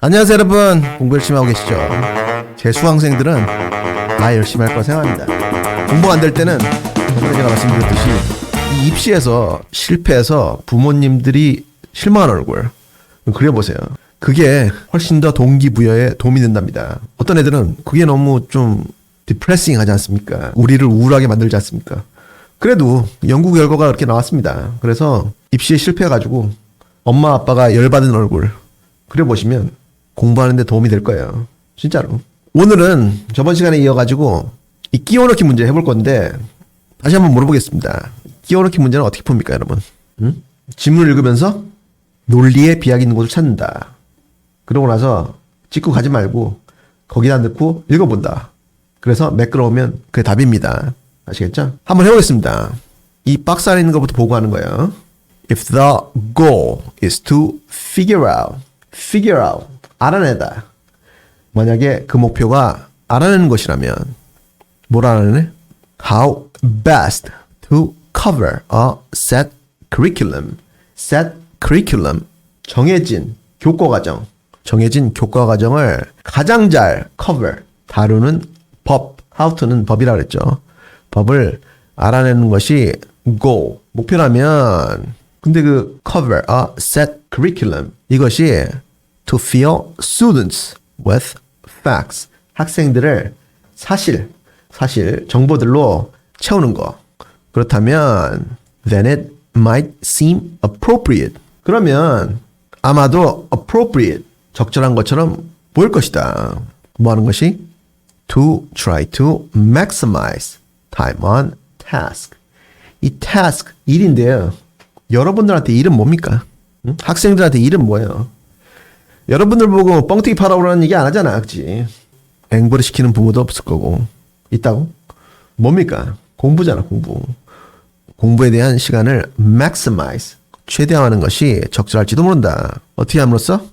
안녕하세요 여러분, 공부 열심히 하고 계시죠? 제 수강생들은 나 열심히 할 거라 생각합니다. 공부 안 될 때는 저번에 제가 말씀드렸듯이 이 입시에서 실패해서 부모님들이 실망한 얼굴 그려보세요. 그게 훨씬 더 동기부여에 도움이 된답니다. 어떤 애들은 그게 너무 좀 디프레싱 하지 않습니까? 우리를 우울하게 만들지 않습니까? 그래도 연구 결과가 그렇게 나왔습니다. 그래서 입시에 실패해가지고 엄마 아빠가 열받은 얼굴 그려보시면 공부하는 데 도움이 될 거예요. 진짜로. 오늘은 저번 시간에 이어가지고 이 끼워넣기 문제 해볼 건데 다시 한번 물어보겠습니다. 끼워넣기 문제는 어떻게 풉니까 여러분? 응? 지문을 읽으면서 논리에 비약이 있는 곳을 찾는다. 그러고 나서 찍고 가지 말고 거기다 넣고 읽어본다. 그래서 매끄러우면 그게 답입니다. 아시겠죠? 한번 해보겠습니다. 이 박스 안에 있는 것부터 보고 하는 거예요. If the goal is to figure out, 알아내다. 만약에 그 목표가 알아내는 것이라면 뭘 알아내네? How best to cover a set curriculum. 정해진 교과 과정을 가장 잘 cover, 다루는 법. How to는 법이라고 그랬죠. 법을 알아내는 것이 goal, 목표라면 근데 그 cover a set curriculum 이것이 to fill students with facts 학생들을 사실 정보들로 채우는 거. 그렇다면 then it might seem appropriate. 그러면 아마도 appropriate 적절한 것처럼 보일 것이다. 뭐 하는 것이? To try to maximize time on task. 이 task 일인데요. 여러분들한테 일은 뭡니까? 응? 학생들한테 일은 뭐예요? 여러분들 보고 뻥튀기 팔아오라는 얘기 안 하잖아, 그치? 앵벌이 시키는 부모도 없을 거고. 있다고? 뭡니까? 공부잖아, 공부. 공부에 대한 시간을 maximize, 최대화하는 것이 적절할지도 모른다. 어떻게 함으로써?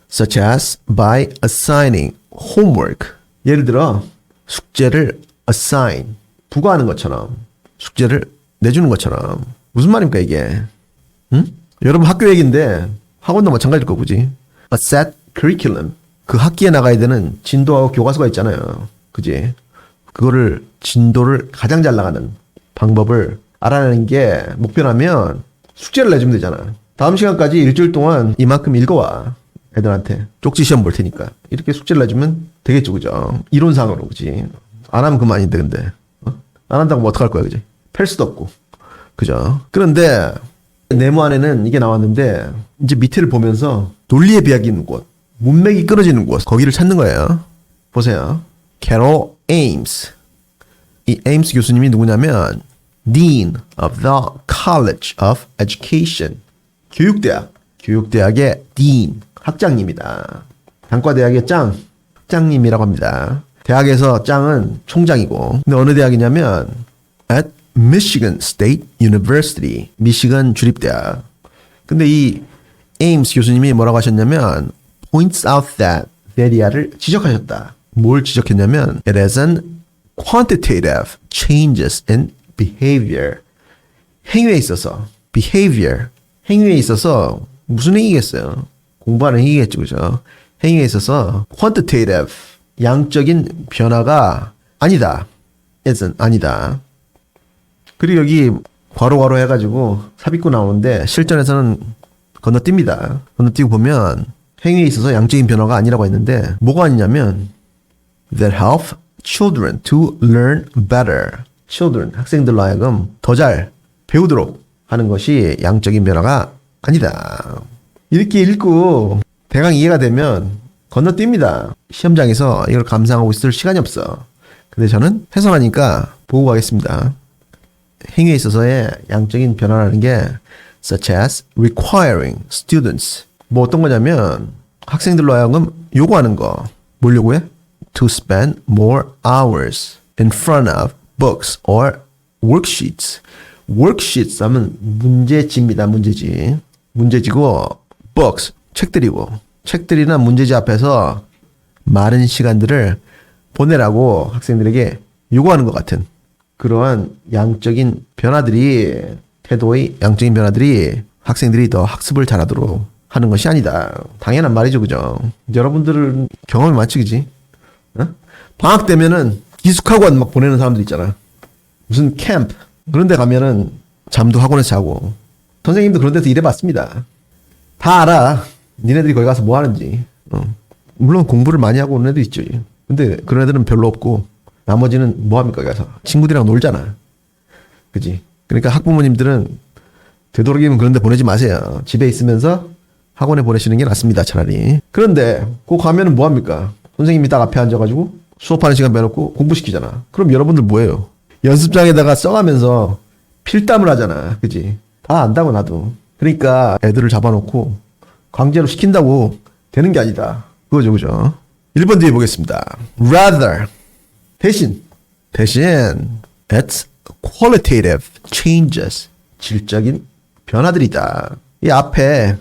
Such as by assigning homework. 예를 들어 숙제를 assign, 부과하는 것처럼, 숙제를 내주는 것처럼. 무슨 말입니까 이게? 응? 여러분 학교 얘기인데 학원도 마찬가지일 거 보지. A set curriculum. 그 학기에 나가야 되는 진도하고 교과서가 있잖아요. 그지? 그거를 진도를 가장 잘 나가는 방법을 알아내는 게 목표라면 숙제를 내주면 되잖아. 다음 시간까지 일주일 동안 이만큼 읽어와. 애들한테 쪽지 시험 볼 테니까 이렇게 숙제를 내주면 되겠죠, 그죠? 이론상으로. 그지? 안 하면 그만인데 근데 안 한다고 뭐 어떡할 거야, 그지? 팰 수도 없고. 그죠? 그런데 네모 안에는 이게 나왔는데 이제 밑에를 보면서 논리의 비약이 있는 곳, 문맥이 끊어지는 곳, 거기를 찾는 거예요. 보세요. Carol Ames. 이 Ames 교수님이 누구냐면 Dean of the College of Education. 교육대학의 Dean, 학장님이다. 단과대학의 학장님이라고 합니다. 대학에서 짱은 총장이고, 근데 어느 대학이냐면 at Michigan State University, 미시건 주립대학. 근데 이 에임스 교수님이 뭐라고 하셨냐면 points out that이야를 지적하셨다. 뭘 지적했냐면 it has an quantitative changes in behavior. 행위에 있어서 행위에 있어서 무슨 행위겠어요? 공부하는 행위겠죠, 그죠? 행위에 있어서 quantitative, 양적인 변화가 아니다. isn't, 아니다. 그리고 여기 괄호 해가지고 삽입구 나오는데 실전에서는 건너뜁니다. 건너뛰고 보면 행위에 있어서 양적인 변화가 아니라고 했는데 뭐가 아니냐면 that help children to learn better. children, 학생들로 하여금 더 잘 배우도록 하는 것이 양적인 변화가 아니다. 이렇게 읽고 대강 이해가 되면 건너뜁니다. 시험장에서 이걸 감상하고 있을 시간이 없어. 근데 저는 해설하니까 보고 가겠습니다. 행위에 있어서의 양적인 변화라는 게 such as requiring students. 뭐 어떤 거냐면 학생들로 하여금 요구하는 거. 뭘 요구해? To spend more hours in front of books or worksheets. worksheets 하면 문제지입니다. 문제지고 books, 책들이나 문제지 앞에서 많은 시간들을 보내라고 학생들에게 요구하는 것 같은 그러한 양적인 변화들이, 태도의 양적인 변화들이 학생들이 더 학습을 잘하도록 하는 것이 아니다. 당연한 말이죠, 그죠? 여러분들은 경험이 많지, 그지? 어? 방학 되면은 기숙학원 막 보내는 사람들 있잖아. 무슨 캠프 그런 데 가면은 잠도 학원에서 자고. 선생님도 그런 데서 일해봤습니다. 다 알아. 니네들이 거기 가서 뭐 하는지. 물론 공부를 많이 하고 오는 애들 있죠. 근데 그런 애들은 별로 없고 나머지는 뭐 합니까, 거기 가서. 친구들이랑 놀잖아. 그지? 그러니까 학부모님들은 되도록이면 그런 데 보내지 마세요. 집에 있으면서 학원에 보내시는 게 낫습니다, 차라리. 그런데 그 가면은 뭐 합니까? 선생님이 딱 앞에 앉아가지고 수업하는 시간 빼놓고 공부시키잖아. 그럼 여러분들 뭐예요? 연습장에다가 써가면서 필담을 하잖아. 그지? 다 안다고 나도. 그러니까 애들을 잡아놓고 강제로 시킨다고 되는 게 아니다. 그거죠, 그죠? 1번 뒤에 보겠습니다. rather 대신 it's qualitative changes 질적인 변화들이다. 이 앞에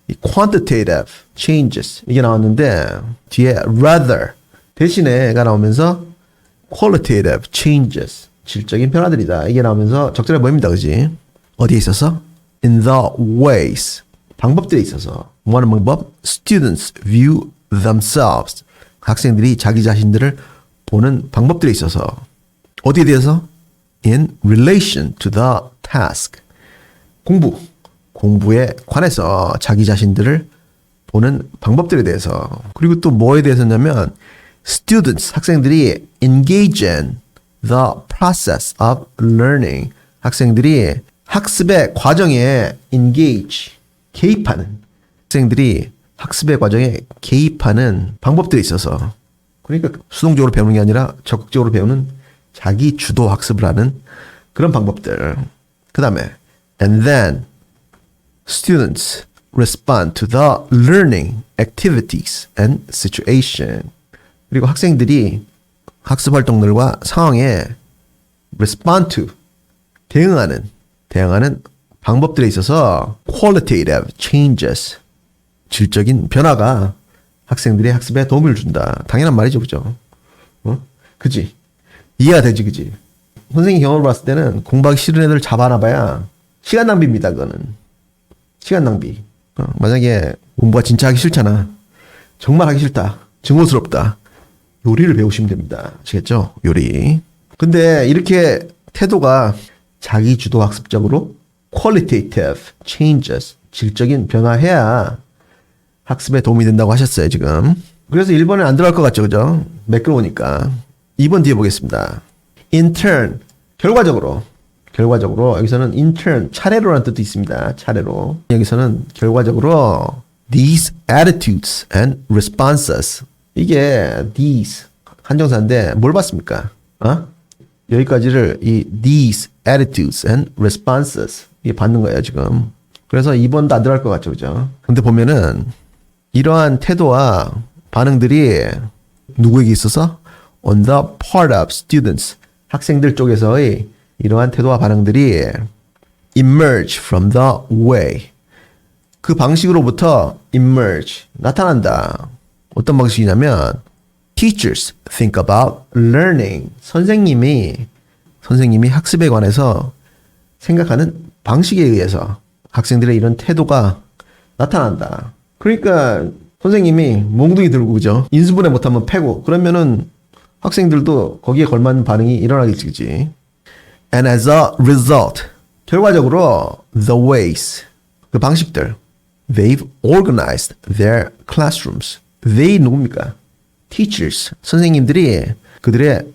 이 quantitative changes 이게 나왔는데 뒤에 rather 대신에가 나오면서 qualitative changes 질적인 변화들이다. 이게 나오면서 적절해 보입니다. 그지? 어디에 있어서? in the ways 방법들에 있어서 뭐 하는 방법? students view themselves 학생들이 자기 자신들을 보는 방법들에 있어서 어디에 대해서? in relation to the task 공부에 관해서 자기 자신들을 보는 방법들에 대해서 그리고 또 뭐에 대해서냐면 students 학생들이 engage in the process of learning 학생들이 학습의 과정에 engage 개입하는 학생들이 학습의 과정에 개입하는 방법들이 있어서 그러니까 수동적으로 배우는 게 아니라 적극적으로 배우는 자기 주도 학습을 하는 그런 방법들. 그 다음에 and then students respond to the learning activities and situation. 그리고 학생들이 학습 활동들과 상황에 respond to 대응하는 방법들에 있어서 qualitative changes 질적인 변화가 학생들의 학습에 도움을 준다. 당연한 말이죠, 그죠? 그지? 이해가 되지, 그지? 선생님 경험을 봤을 때는 공부하기 싫은 애들 잡아놔봐야 시간 낭비입니다, 그거는. 시간 낭비. 만약에 공부가 진짜 하기 싫잖아. 정말 하기 싫다. 증오스럽다. 요리를 배우시면 됩니다. 아시겠죠? 요리. 근데 이렇게 태도가 자기 주도 학습적으로 qualitative changes 질적인 변화해야 학습에 도움이 된다고 하셨어요, 지금. 그래서 1번에 안 들어갈 것 같죠, 그죠? 매끄러우니까. 2번 뒤에 보겠습니다. in turn, 결과적으로 여기서는 in turn, 차례로라는 뜻도 있습니다. 차례로. 여기서는 결과적으로 these attitudes and responses. 이게 these 한정사인데 뭘 봤습니까? 여기까지를 이 these attitudes and responses 이게 받는 거예요, 지금. 그래서 2번도 안 들어갈 것 같죠, 그죠? 근데 보면은 이러한 태도와 반응들이 누구에게 있어서 on the part of students 학생들 쪽에서의 이러한 태도와 반응들이 emerge from the way 그 방식으로부터 emerge 나타난다. 어떤 방식이냐면 teachers think about learning 선생님이 학습에 관해서 생각하는 방식에 의해서 학생들의 이런 태도가 나타난다. 그러니까 선생님이 몽둥이 들고 그죠? 인수분해 못하면 패고 그러면은 학생들도 거기에 걸맞는 반응이 일어나겠지, 그지? And as a result, 결과적으로 the ways, 그 방식들, they've organized their classrooms. They 누굽니까? Teachers, 선생님들이 그들의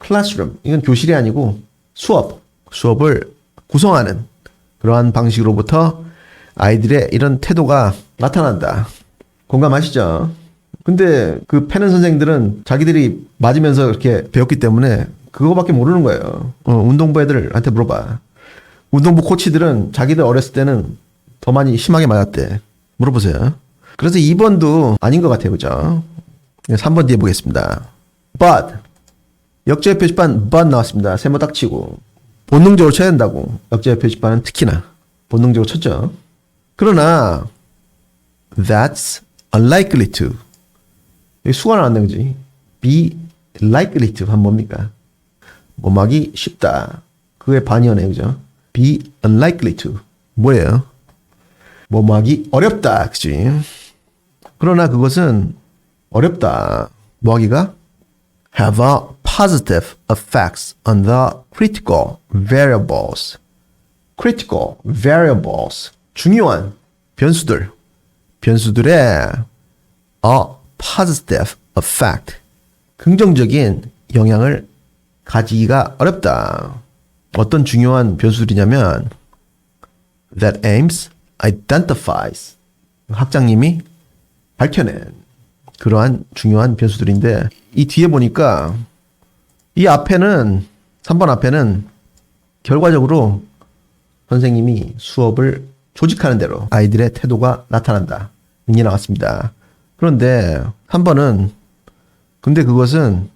classroom, 이건 교실이 아니고 수업을 구성하는 그러한 방식으로부터 아이들의 이런 태도가 나타난다. 공감하시죠? 근데 그 패는 선생들은 자기들이 맞으면서 이렇게 배웠기 때문에 그거밖에 모르는 거예요. 운동부 애들한테 물어봐. 운동부 코치들은 자기들 어렸을 때는 더 많이 심하게 맞았대. 물어보세요. 그래서 2번도 아닌 것 같아요. 그죠? 3번 뒤에 보겠습니다. But 역제의 표시판 but 나왔습니다. 세모 딱 치고 본능적으로 쳐야 된다고. 역제의 표시판은 특히나 본능적으로 쳤죠. 그러나 that's unlikely to 여기 수가 나왔네, 그지? be likely to 하면 뭡니까? 뭐하기 쉽다. 그의 반이어네, 그죠? be unlikely to 뭐예요? 뭐하기 어렵다. 그치? 그러나 그것은 어렵다. 뭐하기가? have a positive effects on the critical variables. critical variables. 중요한 변수들의 a positive effect. 긍정적인 영향을 가지기가 어렵다. 어떤 중요한 변수들이냐면 that aims, identifies. 학장님이 밝혀낸 그러한 중요한 변수들인데 이 뒤에 보니까 이 앞에는 3번 앞에는 결과적으로 선생님이 수업을 조직하는 대로 아이들의 태도가 나타난다. 이게 나왔습니다. 그런데 3번은 근데 그것은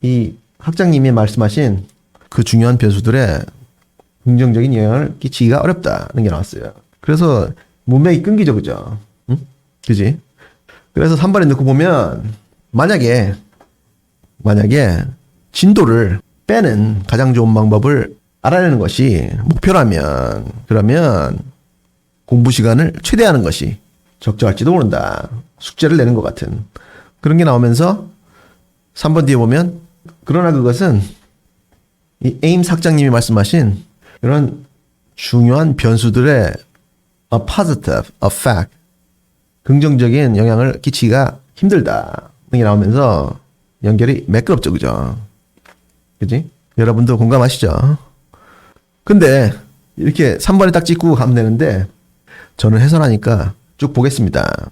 이 학장님이 말씀하신 그 중요한 변수들에 긍정적인 영향을 끼치기가 어렵다는 게 나왔어요. 그래서 문맥이 끊기죠. 그죠? 응? 그지? 그래서 3번에 넣고 보면 만약에 진도를 빼는 가장 좋은 방법을 알아내는 것이 목표라면 그러면 공부 시간을 최대화하는 것이 적절할지도 모른다. 숙제를 내는 것 같은 그런 게 나오면서 3번 뒤에 보면 그러나 그것은 이 에임스 학장님이 말씀하신 이런 중요한 변수들의 a positive effect 긍정적인 영향을 끼치기가 힘들다. 이게 나오면서 연결이 매끄럽죠. 그죠? 그지? 여러분도 공감하시죠? 근데 이렇게 3번에 딱 찍고 가면 되는데 저는 해설하니까 쭉 보겠습니다.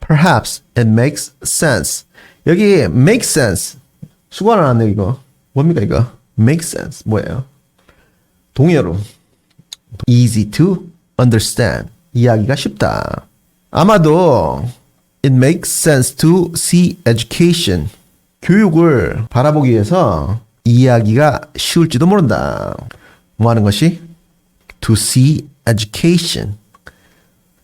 Perhaps it makes sense. 여기 make sense. 수고 안 하네 이거. 뭡니까 이거? make sense. 뭐예요? 동의어로. easy to understand. 이해하기가 쉽다. 아마도 it makes sense to see education. 교육을 바라보기 위해서 이해하기가 쉬울지도 모른다. 뭐 하는 것이? to see education.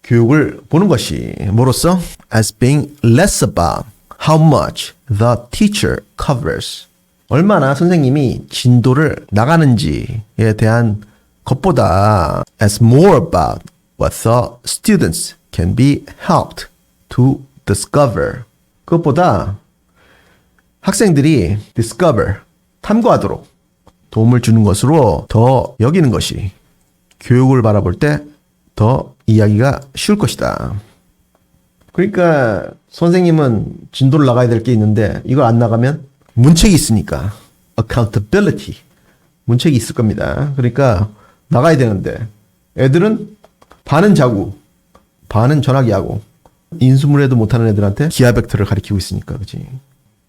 교육을 보는 것이 뭐로써? as being less about how much the teacher covers. 얼마나 선생님이 진도를 나가는지에 대한 것보다 as more about what the students can be helped to discover. 그것보다 학생들이 discover, 탐구하도록 도움을 주는 것으로 더 여기는 것이 교육을 바라볼 때 더 이야기가 쉬울 것이다. 그러니까 선생님은 진도를 나가야 될 게 있는데 이걸 안 나가면 문책이 있으니까 accountability 문책이 있을 겁니다. 그러니까 나가야 되는데 애들은 반은 자고 반은 전화기 하고 인수문해도 못하는 애들한테 기하 벡터를 가리키고 있으니까 그치?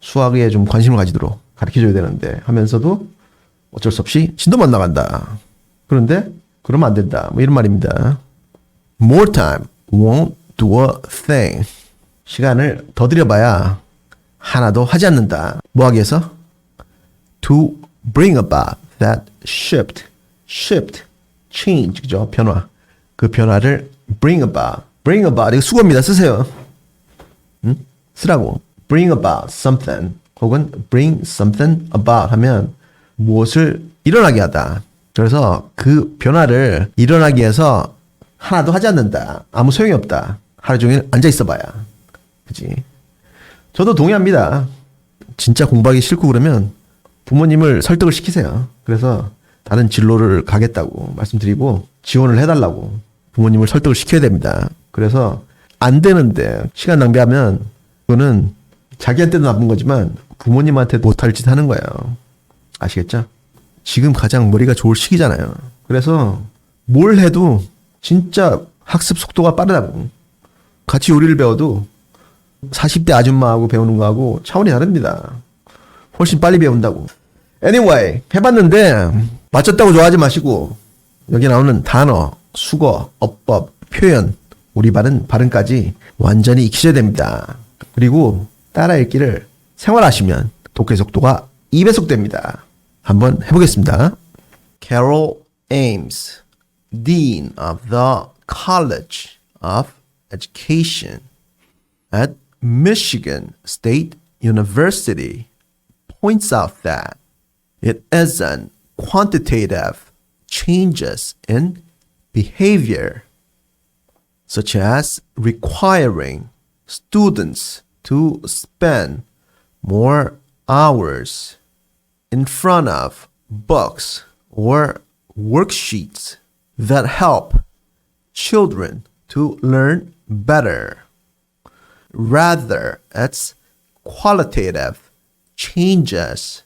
수학에 좀 관심을 가지도록 가르쳐줘야 되는데 하면서도 어쩔 수 없이 진도만 나간다. 그런데 그러면 안 된다. 뭐 이런 말입니다. More time won't do a thing. 시간을 더 들여봐야 하나도 하지 않는다. 뭐 하기 위해서? To bring about that shift. shift, change, 그죠? 변화. 그 변화를 bring about. bring about. 이거 수고입니다. 쓰세요. 응? 쓰라고. bring about something. 혹은 bring something about 하면 무엇을 일어나게 하다. 그래서 그 변화를 일어나기 위해서 하나도 하지 않는다. 아무 소용이 없다. 하루 종일 앉아 있어 봐야. 그치? 저도 동의합니다. 진짜 공부하기 싫고 그러면 부모님을 설득을 시키세요. 그래서 다른 진로를 가겠다고 말씀드리고 지원을 해달라고 부모님을 설득을 시켜야 됩니다. 그래서 안 되는데 시간 낭비하면 그거는 자기한테도 나쁜 거지만 부모님한테 못할 짓 하는 거예요. 아시겠죠? 지금 가장 머리가 좋을 시기잖아요. 그래서 뭘 해도 진짜 학습 속도가 빠르다고. 같이 요리를 배워도 40대 아줌마하고 배우는 거하고 차원이 다릅니다. 훨씬 빨리 배운다고. Anyway, 해봤는데 맞췄다고 좋아하지 마시고 여기 나오는 단어, 수거, 어법, 표현, 우리 발음까지 완전히 익히셔야 됩니다. 그리고 따라 읽기를 생활하시면 독해 속도가 2배속 됩니다. 한번 해보겠습니다. Carol Ames, Dean of the College of Education at Michigan State University, points out that it isn't quantitative changes in behavior, such as requiring students to spend more hours in front of books or worksheets that help children to learn better. Rather, it's qualitative changes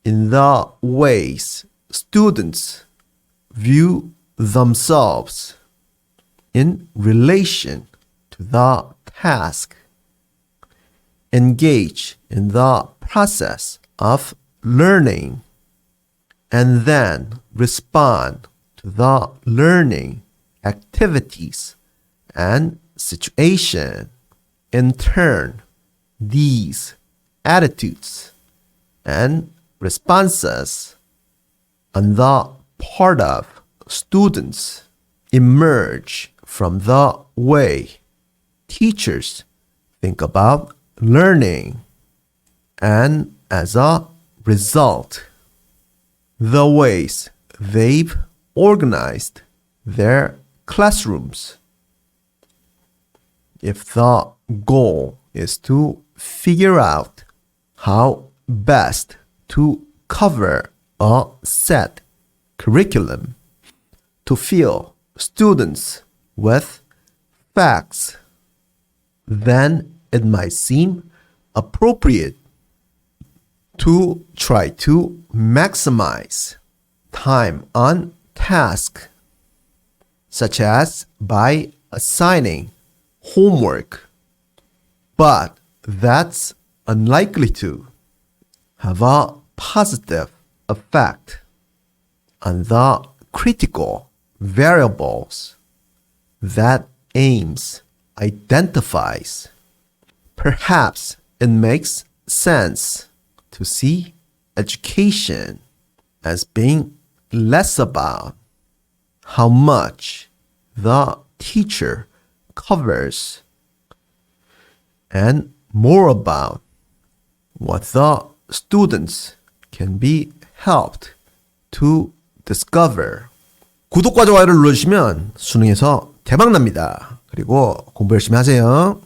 in the ways students view themselves in relation to the task, engage in the process of learning, and then respond to the learning activities and situation. In turn, these attitudes and responses on the part of students emerge from the way teachers think about learning, and as a result, the ways they've organized their classrooms. If the goal is to figure out how best to cover a set curriculum to fill students with facts, then it might seem appropriate to try to maximize time on task, such as by assigning homework, but that's unlikely to have a positive effect on the critical variables that AIMS identifies. Perhaps it makes sense to see education as being less about how much the teacher covers and more about what the students can be helped to discover. 구독과 좋아요를 눌러주시면 수능에서 대박 납니다. 그리고 공부 열심히 하세요.